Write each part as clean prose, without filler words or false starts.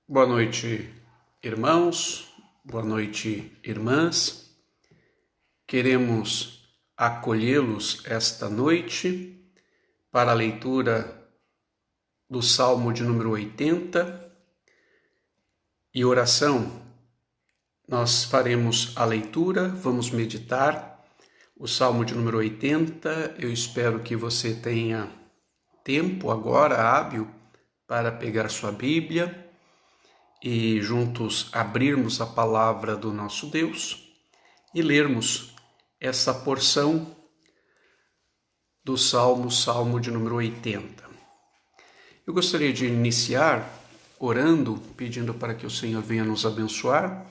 Boa noite, irmãos, boa noite, irmãs. Queremos acolhê-los esta noite para a leitura do Salmo de número 80 e oração. Nós faremos a leitura, vamos meditar o Salmo de número 80. Eu espero que você tenha tempo agora hábil para pegar sua Bíblia e juntos abrirmos a palavra do nosso Deus e lermos essa porção do Salmo de número 80. Eu gostaria de iniciar orando, pedindo para que o Senhor venha nos abençoar.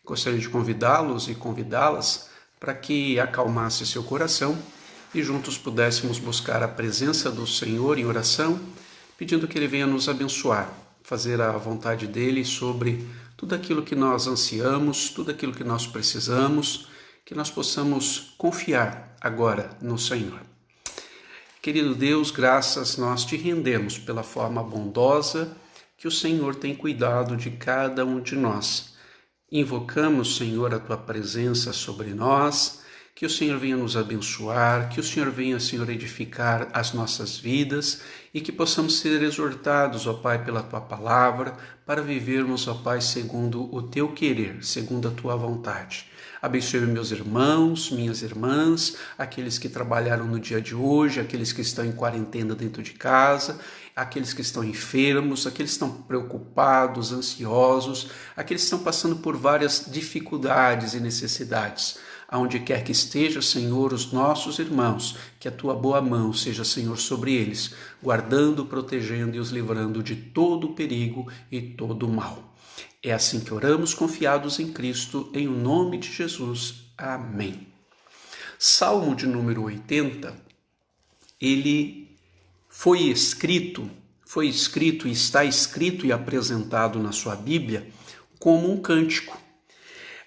Gostaria de convidá-los e convidá-las para que acalmasse seu coração e juntos pudéssemos buscar a presença do Senhor em oração, pedindo que Ele venha nos abençoar, fazer a vontade dEle sobre tudo aquilo que nós ansiamos, tudo aquilo que nós precisamos, que nós possamos confiar agora no Senhor. Querido Deus, graças nós te rendemos pela forma bondosa que o Senhor tem cuidado de cada um de nós. Invocamos, Senhor, a tua presença sobre nós, que o Senhor venha nos abençoar, que o Senhor venha, Senhor, edificar as nossas vidas e que possamos ser exortados, ó Pai, pela tua palavra, para vivermos, ó Pai, segundo o teu querer, segundo a tua vontade. Abençoe meus irmãos, minhas irmãs, aqueles que trabalharam no dia de hoje, aqueles que estão em quarentena dentro de casa, aqueles que estão enfermos, aqueles que estão preocupados, ansiosos, aqueles que estão passando por várias dificuldades e necessidades. Aonde quer que esteja, Senhor, os nossos irmãos, que a tua boa mão seja, Senhor, sobre eles, guardando, protegendo e os livrando de todo o perigo e todo o mal. É assim que oramos, confiados em Cristo, em nome de Jesus. Amém. Salmo de número 80, ele foi escrito e está escrito e apresentado na sua Bíblia como um cântico.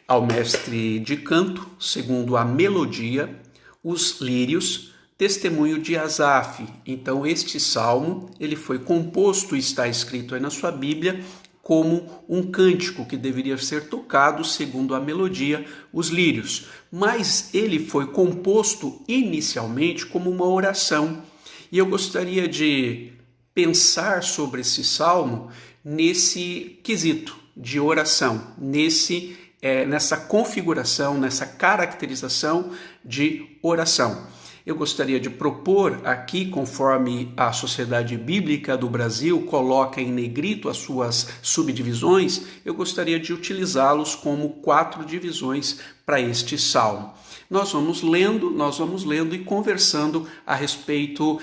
Ao mestre de canto, segundo a melodia, os lírios, testemunho de Asaf. Então este salmo, ele foi composto e está escrito aí na sua Bíblia como um cântico que deveria ser tocado segundo a melodia, os lírios. Mas ele foi composto inicialmente como uma oração. E eu gostaria de pensar sobre esse salmo nesse quesito de oração, nessa configuração, nessa caracterização de oração. Eu gostaria de propor aqui, conforme a Sociedade Bíblica do Brasil coloca em negrito as suas subdivisões, eu gostaria de utilizá-los como 4 divisões para este salmo. Nós vamos lendo e conversando a respeito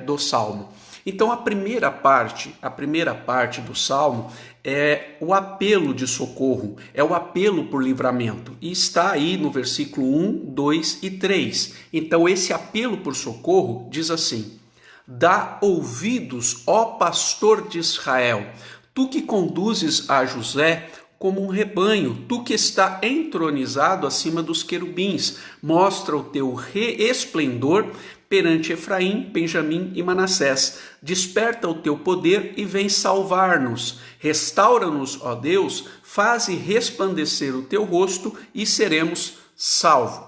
do salmo. Então a primeira parte do salmo é o apelo de socorro, é o apelo por livramento. E está aí no versículo 1, 2 e 3. Então esse apelo por socorro diz assim: dá ouvidos, ó pastor de Israel, tu que conduzes a José como um rebanho, tu que está entronizado acima dos querubins, mostra o teu esplendor perante Efraim, Benjamim e Manassés. Desperta o teu poder e vem salvar-nos. Restaura-nos, ó Deus, faze resplandecer o teu rosto e seremos salvos.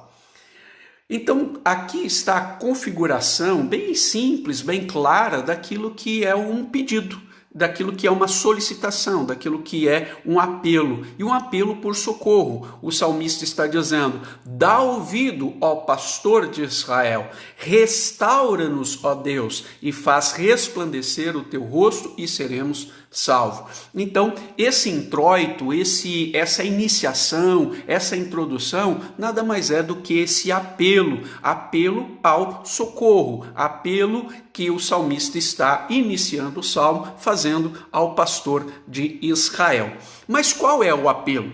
Então, aqui está a configuração bem simples, bem clara daquilo que é um pedido, daquilo que é uma solicitação, daquilo que é um apelo, e um apelo por socorro. O salmista está dizendo: dá ouvido, ó pastor de Israel, restaura-nos, ó Deus, e faz resplandecer o teu rosto e seremos salvos. Então, esse introito, essa iniciação, essa introdução, nada mais é do que esse apelo ao socorro, apelo que o salmista está iniciando o salmo, fazendo ao pastor de Israel. Mas qual é o apelo?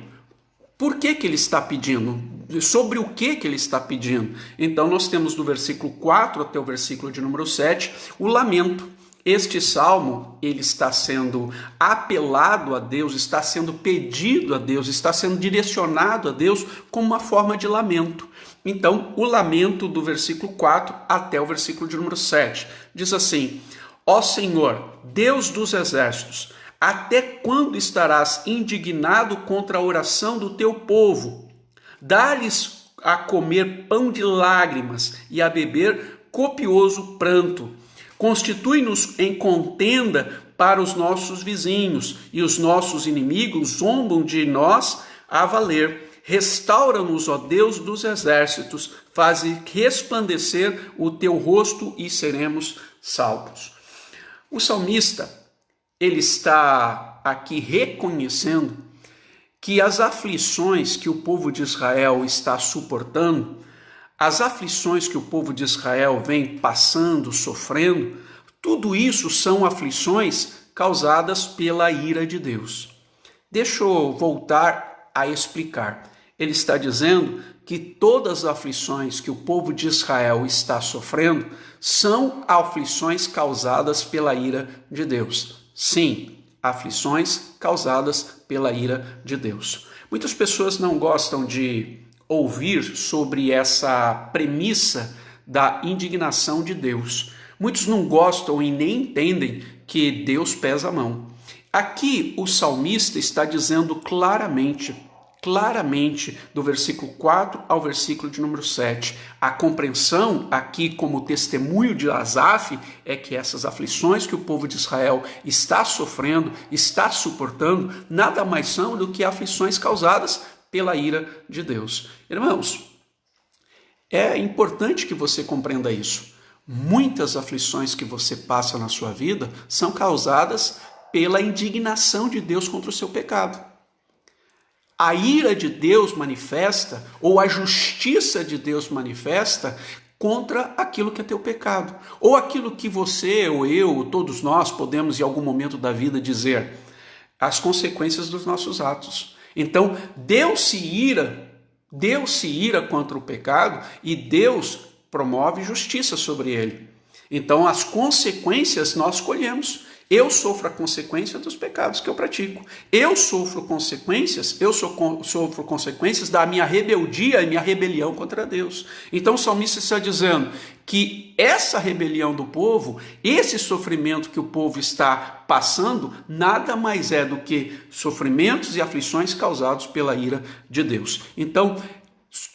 Por que ele está pedindo? Sobre o que ele está pedindo? Então nós temos do versículo 4 até o versículo de número 7, o lamento. Este salmo, ele está sendo apelado a Deus, está sendo pedido a Deus, está sendo direcionado a Deus como uma forma de lamento. Então, o lamento do versículo 4 até o versículo de número 7 diz assim: ó Senhor, Deus dos exércitos, Até quando estarás indignado contra a oração do teu povo? Dá-lhes a comer pão de lágrimas e a beber copioso pranto. Constitui-nos em contenda para os nossos vizinhos, e os nossos inimigos zombam de nós a valer. Restaura-nos, ó Deus dos exércitos, faze resplandecer o teu rosto e seremos salvos. O salmista, ele está aqui reconhecendo que as aflições que o povo de Israel está suportando, as aflições que o povo de Israel vem passando, sofrendo, tudo isso são aflições causadas pela ira de Deus. Deixa eu voltar a explicar. Ele está dizendo que todas as aflições que o povo de Israel está sofrendo são aflições causadas pela ira de Deus. Sim, aflições causadas pela ira de Deus. Muitas pessoas não gostam de ouvir sobre essa premissa da indignação de Deus. Muitos não gostam e nem entendem que Deus pesa a mão. Aqui o salmista está dizendo claramente, do versículo 4 ao versículo de número 7. A compreensão aqui como testemunho de Asaf é que essas aflições que o povo de Israel está sofrendo, está suportando, nada mais são do que aflições causadas pela ira de Deus. Irmãos, é importante que você compreenda isso. Muitas aflições que você passa na sua vida são causadas pela indignação de Deus contra o seu pecado. A ira de Deus manifesta, ou a justiça de Deus manifesta, contra aquilo que é teu pecado. Ou aquilo que você, ou eu, ou todos nós podemos em algum momento da vida dizer, as consequências dos nossos atos. Então, Deus se ira contra o pecado e Deus promove justiça sobre ele. Então, as consequências nós colhemos. Eu sofro a consequência dos pecados que eu pratico. Eu sofro consequências da minha rebeldia e minha rebelião contra Deus. Então o salmista está dizendo que essa rebelião do povo, esse sofrimento que o povo está passando, nada mais é do que sofrimentos e aflições causados pela ira de Deus. Então,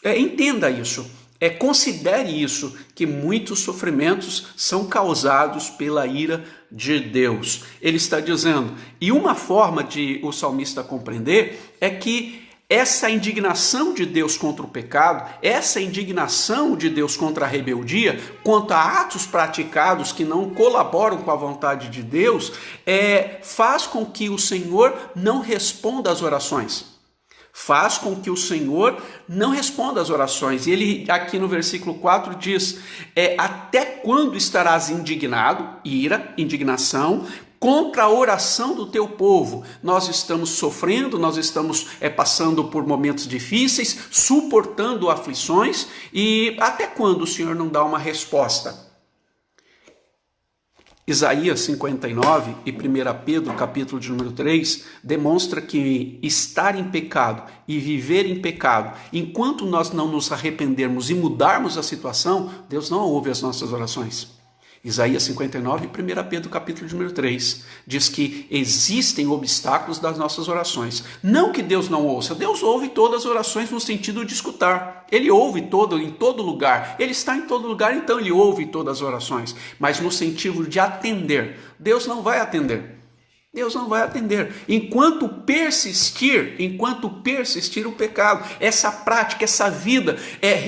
entenda isso. Considere isso, que muitos sofrimentos são causados pela ira de Deus. Ele está dizendo, e uma forma de o salmista compreender é que essa indignação de Deus contra o pecado, essa indignação de Deus contra a rebeldia, quanto a atos praticados que não colaboram com a vontade de Deus, faz com que o Senhor não responda às orações. Faz com que o Senhor não responda às orações. E ele aqui no versículo 4 diz, até quando estarás indignado, ira, indignação, contra a oração do teu povo? Nós estamos sofrendo, nós estamos passando por momentos difíceis, suportando aflições, e até quando o Senhor não dá uma resposta? Isaías 59 e 1 Pedro, capítulo de número 3, demonstra que estar em pecado e viver em pecado, enquanto nós não nos arrependermos e mudarmos a situação, Deus não ouve as nossas orações. Isaías 59 e 1 Pedro, capítulo de número 3, diz que existem obstáculos das nossas orações. Não que Deus não ouça, Deus ouve todas as orações no sentido de escutar. Ele ouve em todo lugar, Ele está em todo lugar, então Ele ouve todas as orações. Mas no sentido de atender, Deus não vai atender. Deus não vai atender. Enquanto persistir o pecado, essa prática, essa vida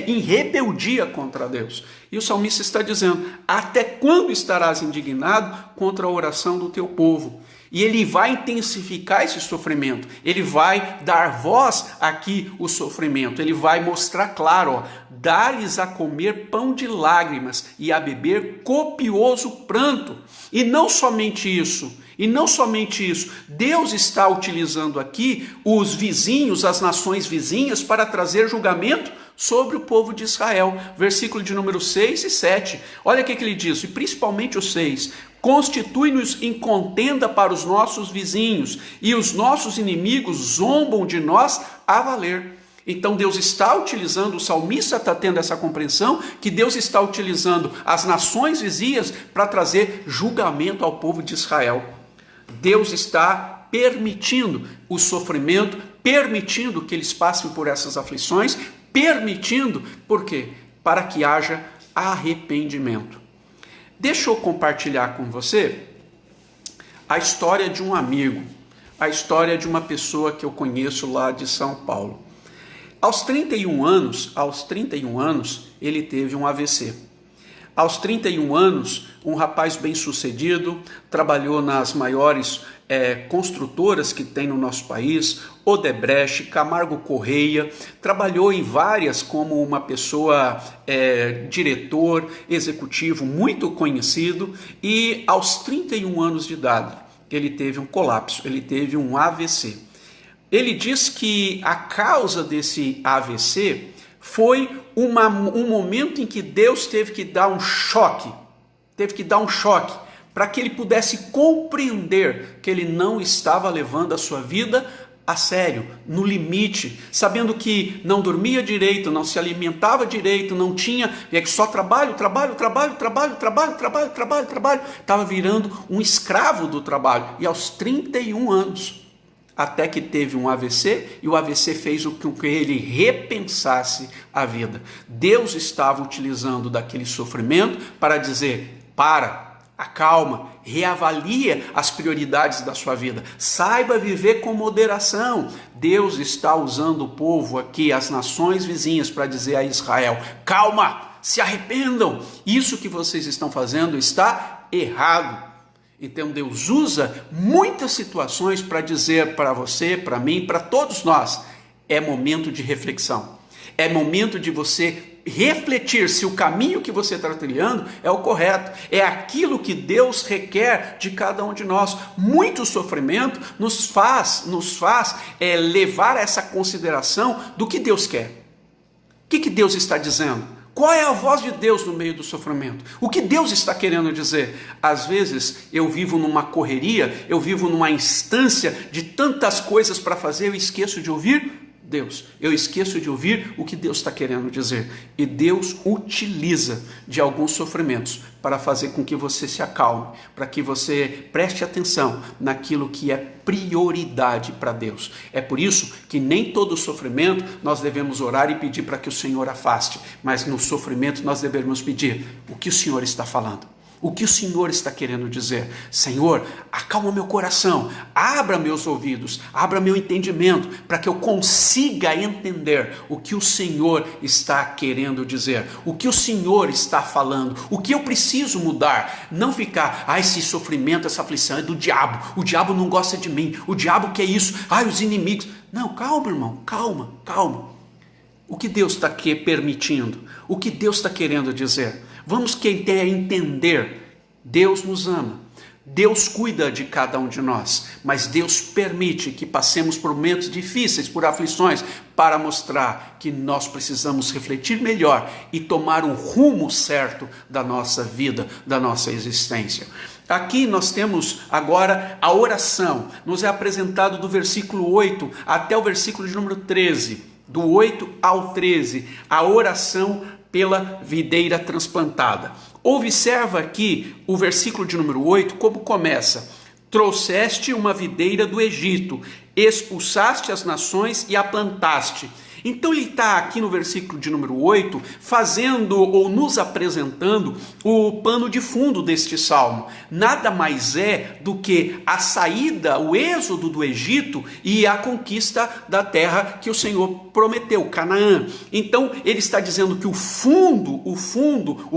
em rebeldia contra Deus. E o salmista está dizendo, até quando estarás indignado contra a oração do teu povo? E ele vai intensificar esse sofrimento, ele vai dar voz aqui o sofrimento, ele vai mostrar claro, dá-lhes a comer pão de lágrimas e a beber copioso pranto. E não somente isso, Deus está utilizando aqui os vizinhos, as nações vizinhas, para trazer julgamento sobre o povo de Israel. Versículo de número 6 e 7. Olha o que ele diz, e principalmente o 6. Constitui-nos em contenda para os nossos vizinhos, e os nossos inimigos zombam de nós a valer. Então Deus está utilizando, o salmista está tendo essa compreensão, que Deus está utilizando as nações vizinhas para trazer julgamento ao povo de Israel. Deus está permitindo o sofrimento, permitindo que eles passem por essas aflições, permitindo, por quê? Para que haja arrependimento. Deixa eu compartilhar com você a história de um amigo, a história de uma pessoa que eu conheço lá de São Paulo. Aos 31 anos, ele teve um AVC. Aos 31 anos, um rapaz bem-sucedido, trabalhou nas maiores construtoras que tem no nosso país, Odebrecht, Camargo Correia, trabalhou em várias como uma pessoa, diretor executivo muito conhecido, e aos 31 anos de idade, ele teve um colapso, ele teve um AVC. Ele diz que a causa desse AVC foi um momento em que Deus teve que dar um choque, para que ele pudesse compreender que ele não estava levando a sua vida a sério, no limite, sabendo que não dormia direito, não se alimentava direito, não tinha, só trabalho, estava virando um escravo do trabalho. E aos 31 anos, até que teve um AVC, e o AVC fez com que ele repensasse a vida. Deus estava utilizando daquele sofrimento para dizer: acalma, reavalia as prioridades da sua vida, saiba viver com moderação. Deus está usando o povo aqui, as nações vizinhas, para dizer a Israel: calma, se arrependam, isso que vocês estão fazendo está errado. Então Deus usa muitas situações para dizer para você, para mim, para todos nós: é momento de reflexão, é momento de você refletir se o caminho que você está trilhando é o correto, é aquilo que Deus requer de cada um de nós. Muito sofrimento nos faz levar a essa consideração do que Deus quer. O que Deus está dizendo? Qual é a voz de Deus no meio do sofrimento? O que Deus está querendo dizer? Às vezes eu vivo numa correria, eu vivo numa instância de tantas coisas para fazer, eu esqueço de ouvir Deus. Eu esqueço de ouvir o que Deus está querendo dizer. E Deus utiliza de alguns sofrimentos para fazer com que você se acalme, para que você preste atenção naquilo que é prioridade para Deus. É por isso que nem todo sofrimento nós devemos orar e pedir para que o Senhor afaste, mas no sofrimento nós devemos pedir o que o Senhor está falando. O que o Senhor está querendo dizer? Senhor, acalma meu coração, abra meus ouvidos, abra meu entendimento, para que eu consiga entender o que o Senhor está querendo dizer, o que o Senhor está falando, o que eu preciso mudar. Não ficar: esse sofrimento, essa aflição é do diabo, o diabo não gosta de mim, o diabo quer isso, os inimigos. Não, calma, irmão, calma. O que Deus está aqui permitindo? O que Deus está querendo dizer? Vamos entender. Deus nos ama, Deus cuida de cada um de nós, mas Deus permite que passemos por momentos difíceis, por aflições, para mostrar que nós precisamos refletir melhor e tomar um rumo certo da nossa vida, da nossa existência. Aqui nós temos agora a oração, nos é apresentado do versículo 8 até o versículo de número 13, do 8 ao 13, a oração pela videira transplantada. Observa aqui o versículo de número 8, como começa: trouxeste uma videira do Egito, expulsaste as nações e a plantaste. Então ele está aqui no versículo de número 8, fazendo ou nos apresentando o pano de fundo deste salmo. Nada mais é do que a saída, o êxodo do Egito e a conquista da terra que o Senhor prometeu, Canaã. Então ele está dizendo que o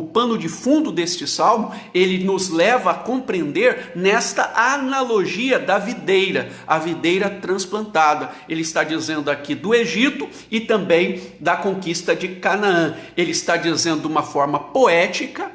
pano de fundo deste salmo, ele nos leva a compreender nesta analogia da videira, a videira transplantada. Ele está dizendo aqui do Egito e também da conquista de Canaã. Ele está dizendo de uma forma poética,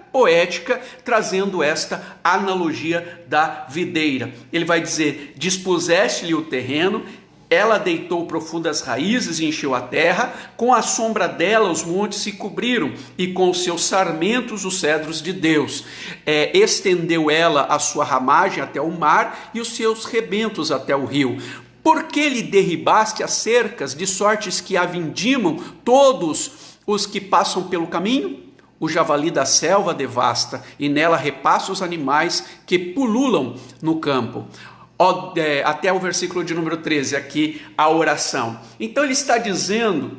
trazendo esta analogia da videira. Ele vai dizer: dispuseste-lhe o terreno, ela deitou profundas raízes e encheu a terra, com a sombra dela os montes se cobriram, e com os seus sarmentos os cedros de Deus. Estendeu ela a sua ramagem até o mar, e os seus rebentos até o rio. Por que lhe derribaste as cercas, de sortes que a vindimam todos os que passam pelo caminho? O javali da selva devasta, e nela repassa os animais que pululam no campo. até o versículo de número 13, aqui a oração. Então ele está dizendo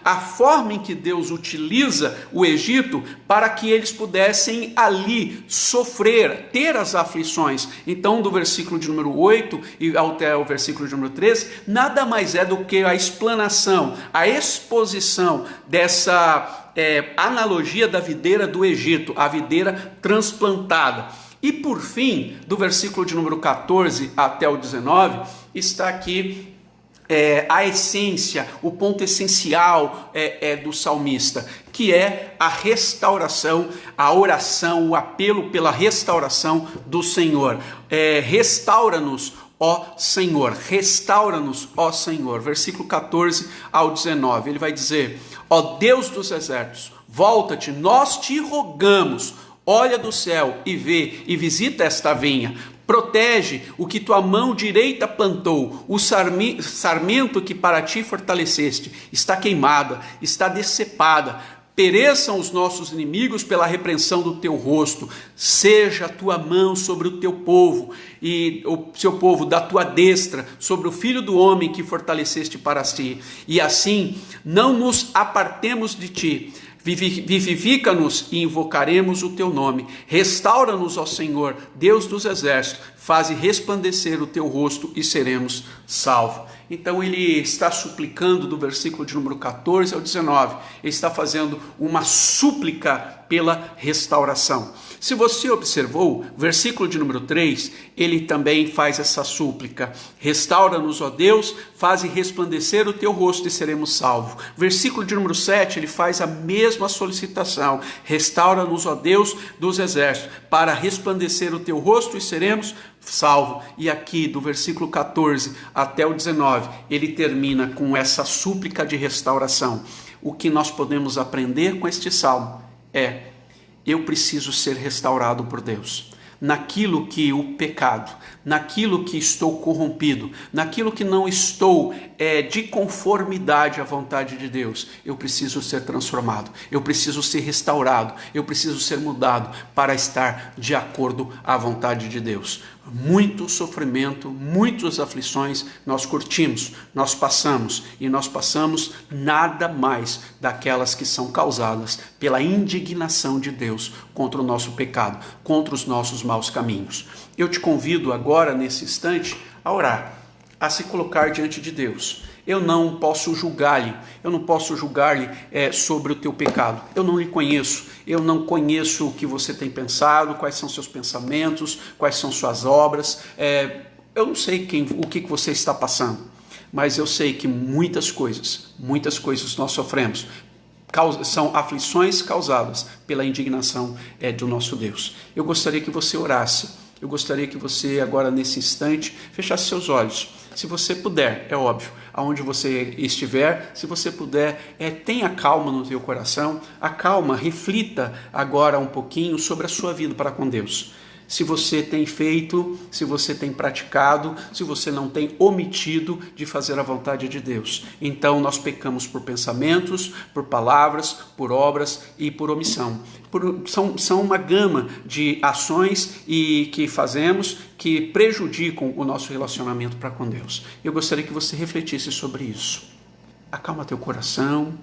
a forma em que Deus utiliza o Egito para que eles pudessem ali sofrer, ter as aflições. Então do versículo de número 8 e até o versículo de número 13, nada mais é do que a explanação, a exposição dessa analogia da videira do Egito, a videira transplantada. E por fim, do versículo de número 14 até o 19, está aqui a essência, o ponto essencial do salmista, que é a restauração, a oração, o apelo pela restauração do Senhor. Restaura-nos, ó Senhor, restaura-nos, ó Senhor. Versículo 14 ao 19, ele vai dizer: ó Deus dos exércitos, volta-te, nós te rogamos, olha do céu e vê e visita esta vinha. Protege o que tua mão direita plantou, o sarmento que para ti fortaleceste. Está queimada, está decepada. Pereçam os nossos inimigos pela repreensão do teu rosto. Seja a tua mão sobre o teu povo, e o seu povo da tua destra, sobre o filho do homem que fortaleceste para si. E assim não nos apartemos de ti. Vivifica-nos e invocaremos o teu nome. Restaura-nos, ó Senhor, Deus dos exércitos. Faze resplandecer o teu rosto e seremos salvos. Então ele está suplicando do versículo de número 14 ao 19. Ele está fazendo uma súplica pela restauração. Se você observou, versículo de número 3, ele também faz essa súplica. Restaura-nos, ó Deus, faze resplandecer o teu rosto e seremos salvos. Versículo de número 7, ele faz a mesma solicitação. Restaura-nos, ó Deus dos exércitos, para resplandecer o teu rosto e seremos salvos. E aqui do versículo 14 até o 19, ele termina com essa súplica de restauração. O que nós podemos aprender com este salmo é: eu preciso ser restaurado por Deus. Naquilo que o pecado, naquilo que estou corrompido, naquilo que não estou de conformidade à vontade de Deus, eu preciso ser transformado, eu preciso ser restaurado, eu preciso ser mudado para estar de acordo à vontade de Deus. Muito sofrimento, muitas aflições nós curtimos, nós passamos, e nós passamos nada mais daquelas que são causadas pela indignação de Deus contra o nosso pecado, contra os nossos maus caminhos. Eu te convido agora, nesse instante, a orar, a se colocar diante de Deus. Eu não posso julgar-lhe, sobre o teu pecado. Eu não lhe conheço, eu não conheço o que você tem pensado, quais são seus pensamentos, quais são suas obras. Eu não sei o que você está passando, mas eu sei que muitas coisas nós sofremos. São aflições causadas pela indignação do nosso Deus. Eu gostaria que você orasse, eu gostaria que você agora nesse instante fechasse seus olhos. Se você puder, é óbvio, aonde você estiver, se você puder, tenha calma no teu coração, acalma, reflita agora um pouquinho sobre a sua vida para com Deus. Se você tem feito, se você tem praticado, se você não tem omitido de fazer a vontade de Deus. Então nós pecamos por pensamentos, por palavras, por obras e por omissão. São uma gama de ações que fazemos que prejudicam o nosso relacionamento para com Deus. Eu gostaria que você refletisse sobre isso. Acalma teu coração.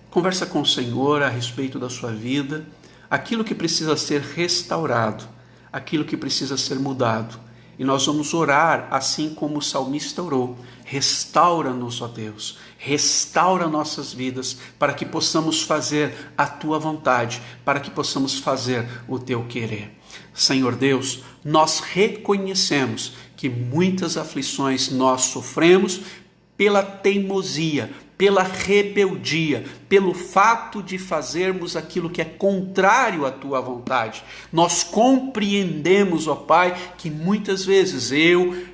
Conversa com o Senhor a respeito da sua vida. Aquilo que precisa ser restaurado, aquilo que precisa ser mudado. E nós vamos orar assim como o salmista orou. Restaura-nos, ó Deus, restaura nossas vidas para que possamos fazer a tua vontade, para que possamos fazer o teu querer. Senhor Deus, nós reconhecemos que muitas aflições nós sofremos pela teimosia, pela rebeldia, pelo fato de fazermos aquilo que é contrário à tua vontade. Nós compreendemos, ó Pai, que muitas vezes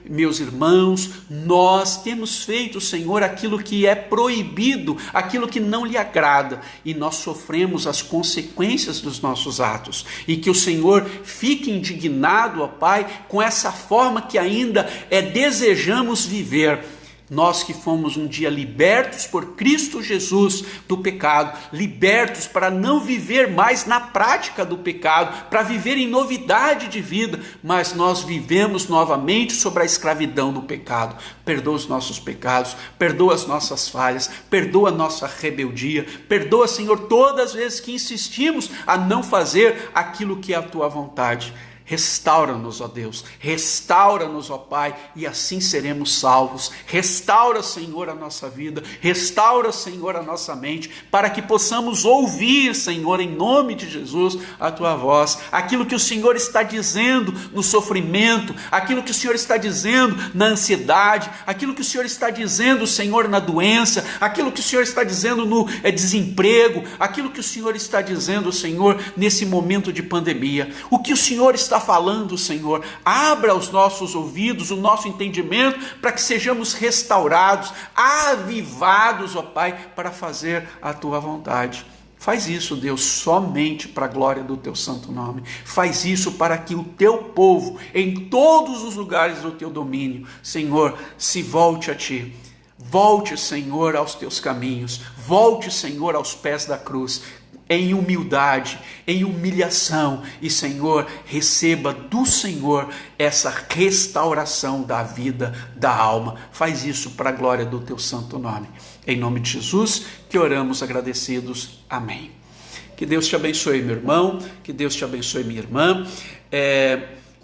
meus irmãos, nós temos feito, Senhor, aquilo que é proibido, aquilo que não lhe agrada, e nós sofremos as consequências dos nossos atos. E que o Senhor fique indignado, ó Pai, com essa forma que ainda desejamos viver. Nós que fomos um dia libertos por Cristo Jesus do pecado, libertos para não viver mais na prática do pecado, para viver em novidade de vida, mas nós vivemos novamente sobre a escravidão do pecado. Perdoa os nossos pecados, perdoa as nossas falhas, perdoa a nossa rebeldia, perdoa, Senhor, todas as vezes que insistimos a não fazer aquilo que é a tua vontade. Restaura-nos, ó Deus, restaura-nos, ó Pai, e assim seremos salvos. Restaura, Senhor, a nossa vida, restaura, Senhor, a nossa mente, para que possamos ouvir, Senhor, em nome de Jesus, a Tua voz, aquilo que o Senhor está dizendo no sofrimento, aquilo que o Senhor está dizendo na ansiedade, aquilo que o Senhor está dizendo, Senhor, na doença, aquilo que o Senhor está dizendo no desemprego, aquilo que o Senhor está dizendo, Senhor, nesse momento de pandemia. O que o Senhor está falando, Senhor, abra os nossos ouvidos, o nosso entendimento, para que sejamos restaurados, avivados, ó Pai, para fazer a Tua vontade. Faz isso, Deus, somente para a glória do Teu santo nome. Faz isso para que o Teu povo, em todos os lugares do Teu domínio, Senhor, se volte a Ti. Volte, Senhor, aos Teus caminhos. Volte, Senhor, aos pés da cruz, em humildade, em humilhação, e, Senhor, receba do Senhor essa restauração da vida, da alma. Faz isso para a glória do Teu santo nome. Em nome de Jesus que oramos agradecidos. Amém. Que Deus te abençoe, meu irmão, que Deus te abençoe, minha irmã.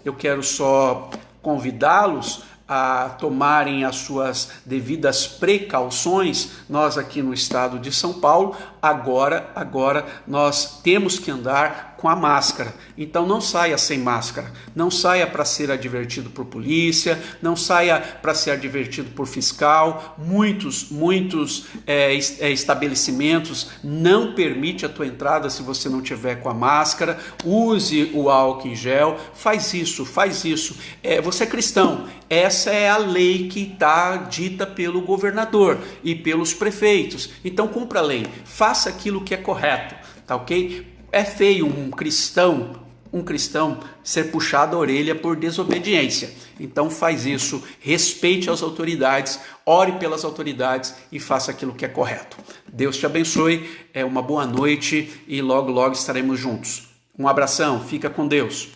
Eu quero só convidá-los a tomarem as suas devidas precauções. Nós aqui no estado de São Paulo, agora nós temos que andar com a máscara. Então não saia sem máscara, não saia para ser advertido por polícia, não saia para ser advertido por fiscal. Muitos estabelecimentos não permitem a tua entrada se você não tiver com a máscara. Use o álcool em gel, faz isso. Você é cristão, essa é a lei que está dita pelo governador e pelos prefeitos. Então cumpra a lei, faça aquilo que é correto, tá ok? É feio um cristão ser puxado a orelha por desobediência. Então faz isso, respeite as autoridades, ore pelas autoridades e faça aquilo que é correto. Deus te abençoe, uma boa noite e logo estaremos juntos. Um abração, fica com Deus.